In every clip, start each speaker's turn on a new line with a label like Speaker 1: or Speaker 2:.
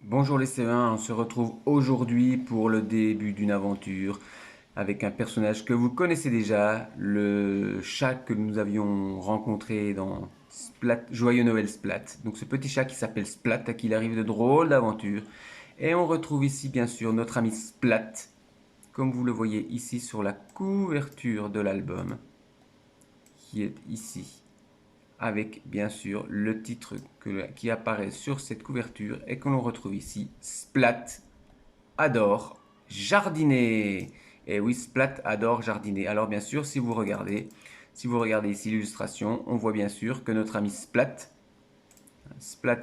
Speaker 1: Bonjour les C1, on se retrouve aujourd'hui pour le début d'une aventure avec un personnage que vous connaissez déjà, le chat que nous avions rencontré dans Joyeux Noël Splat. Donc ce petit chat qui s'appelle Splat, à qui il arrive de drôles d'aventures. Et on retrouve ici bien sûr notre ami Splat, comme vous le voyez ici sur la couverture de l'album, qui est ici avec bien sûr le titre qui apparaît sur cette couverture et que l'on retrouve ici, Splat adore jardiner. Et oui, Splat adore jardiner. Alors bien sûr, si vous regardez ici l'illustration, on voit bien sûr que notre ami Splat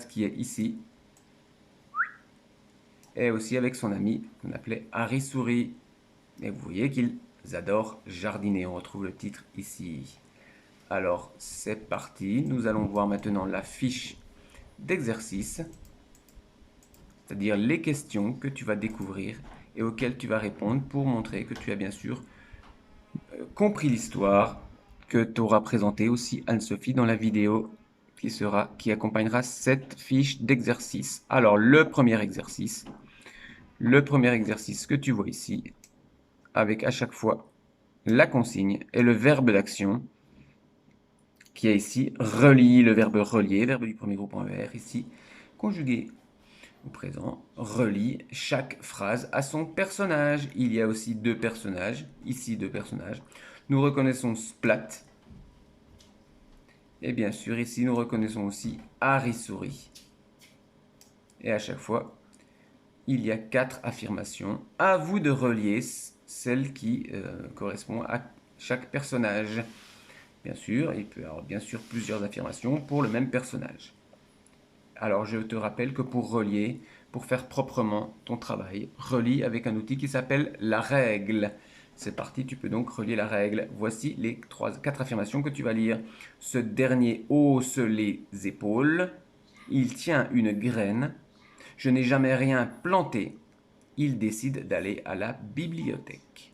Speaker 1: qui est ici, est aussi avec son ami qu'on appelait Harry Souris. Et vous voyez qu'ils adorent jardiner. On retrouve le titre ici. Alors c'est parti, nous allons voir maintenant la fiche d'exercice, c'est-à-dire les questions que tu vas découvrir et auxquelles tu vas répondre pour montrer que tu as bien sûr compris l'histoire que t'aura présentée aussi Anne-Sophie dans la vidéo qui accompagnera cette fiche d'exercice. Alors le premier exercice que tu vois ici, avec à chaque fois la consigne et le verbe d'action, qui est ici relie, le verbe relier, verbe du premier groupe en ER, ici conjugué au présent, relie chaque phrase à son personnage. Il y a aussi deux personnages, ici deux personnages. Nous reconnaissons Splat. Et bien sûr, ici, nous reconnaissons aussi Harry Souris. Et à chaque fois, il y a 4 affirmations. À vous de relier celle qui correspond à chaque personnage. Bien sûr, il peut y avoir bien sûr plusieurs affirmations pour le même personnage. Alors je te rappelle que pour relier, pour faire proprement ton travail, relie avec un outil qui s'appelle la règle. C'est parti, tu peux donc relier la règle. Voici les 4 affirmations que tu vas lire. Ce dernier hausse les épaules. Il tient une graine. Je n'ai jamais rien planté. Il décide d'aller à la bibliothèque.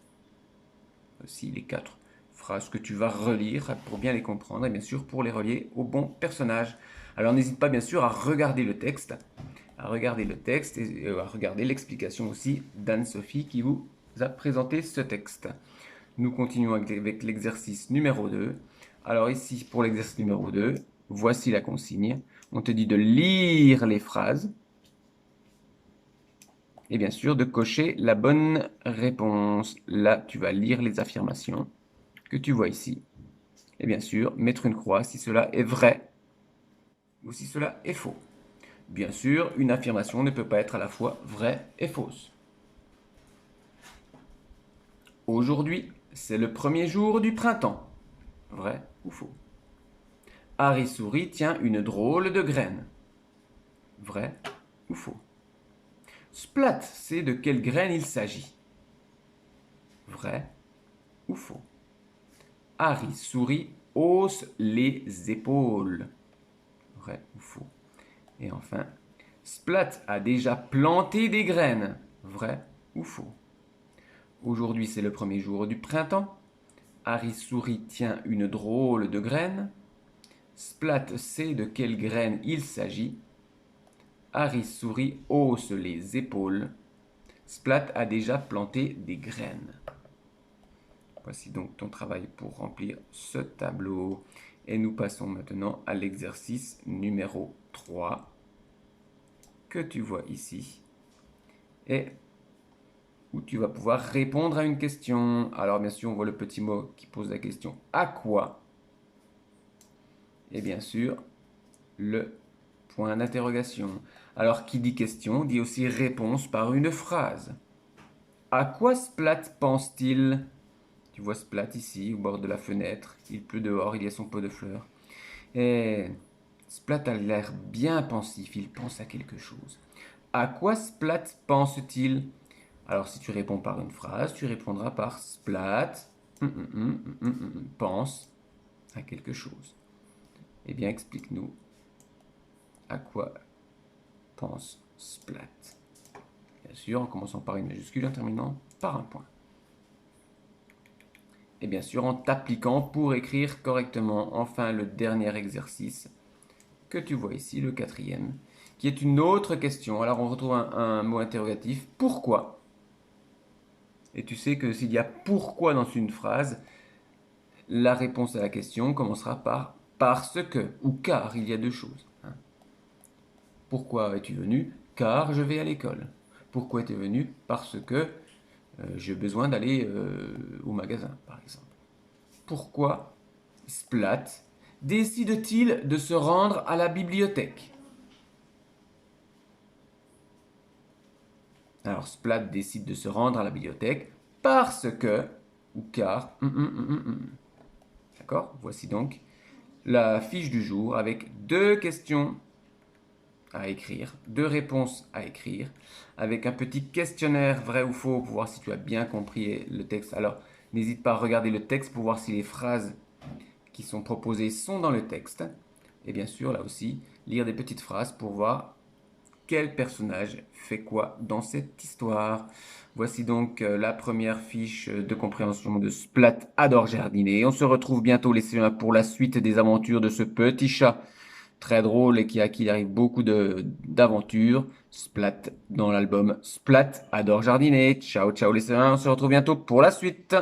Speaker 1: Voici les 4 phrases que tu vas relire pour bien les comprendre et bien sûr pour les relier au bon personnage. Alors n'hésite pas bien sûr à regarder le texte, et à regarder l'explication aussi d'Anne-Sophie qui vous a présenté ce texte. Nous continuons avec l'exercice numéro 2. Alors ici pour l'exercice numéro 2, voici la consigne. On te dit de lire les phrases et bien sûr de cocher la bonne réponse. Là, tu vas lire les affirmations que tu vois ici. Et bien sûr, mettre une croix si cela est vrai ou si cela est faux. Bien sûr, une affirmation ne peut pas être à la fois vraie et fausse. Aujourd'hui, c'est le premier jour du printemps. Vrai ou faux? Harry Souris tient une drôle de graine. Vrai ou faux? Splat sait de quelle graine il s'agit. Vrai ou faux? Harry Souris hausse les épaules. Vrai ou faux? Et enfin, Splat a déjà planté des graines. Vrai ou faux? Aujourd'hui, c'est le premier jour du printemps. Harry Souris tient une drôle de graine. Splat sait de quelle graine il s'agit. Harry Souris hausse les épaules. Splat a déjà planté des graines. Voici donc ton travail pour remplir ce tableau. Et nous passons maintenant à l'exercice numéro 3 que tu vois ici. Et où tu vas pouvoir répondre à une question. Alors bien sûr, on voit le petit mot qui pose la question à quoi? Et bien sûr, le point d'interrogation. Alors qui dit question dit aussi réponse par une phrase. À quoi Splat pense-t-il? Tu vois Splat ici, au bord de la fenêtre. Il pleut dehors, il y a son pot de fleurs. Et Splat a l'air bien pensif, il pense à quelque chose. À quoi Splat pense-t-il? Alors si tu réponds par une phrase, tu répondras par Splat pense à quelque chose. Eh bien explique-nous à quoi pense Splat. Bien sûr, en commençant par une majuscule, en terminant par un point. Et bien sûr, en t'appliquant pour écrire correctement. Enfin, le dernier exercice que tu vois ici, le 4e. qui est une autre question. Alors on retrouve un mot interrogatif. Pourquoi? Et tu sais que s'il y a pourquoi dans une phrase, la réponse à la question commencera par parce que ou car il y a deux choses. Pourquoi es-tu venu? Car je vais à l'école. Pourquoi es-tu venu? Parce que j'ai besoin d'aller au magasin, par exemple. Pourquoi Splat décide-t-il de se rendre à la bibliothèque? Alors Splat décide de se rendre à la bibliothèque parce que ou car. D'accord? Voici donc la fiche du jour avec deux questions à écrire, deux réponses à écrire, avec un petit questionnaire vrai ou faux pour voir si tu as bien compris le texte. Alors, n'hésite pas à regarder le texte pour voir si les phrases qui sont proposées sont dans le texte. Et bien sûr, là aussi, lire des petites phrases pour voir quel personnage fait quoi dans cette histoire. Voici donc la première fiche de compréhension de Splat adore jardiner. On se retrouve bientôt les lycéens pour la suite des aventures de ce petit chat très drôle et à qui il arrive beaucoup d'aventures. Splat dans l'album Splat adore jardiner. Ciao ciao les lycéens, on se retrouve bientôt pour la suite.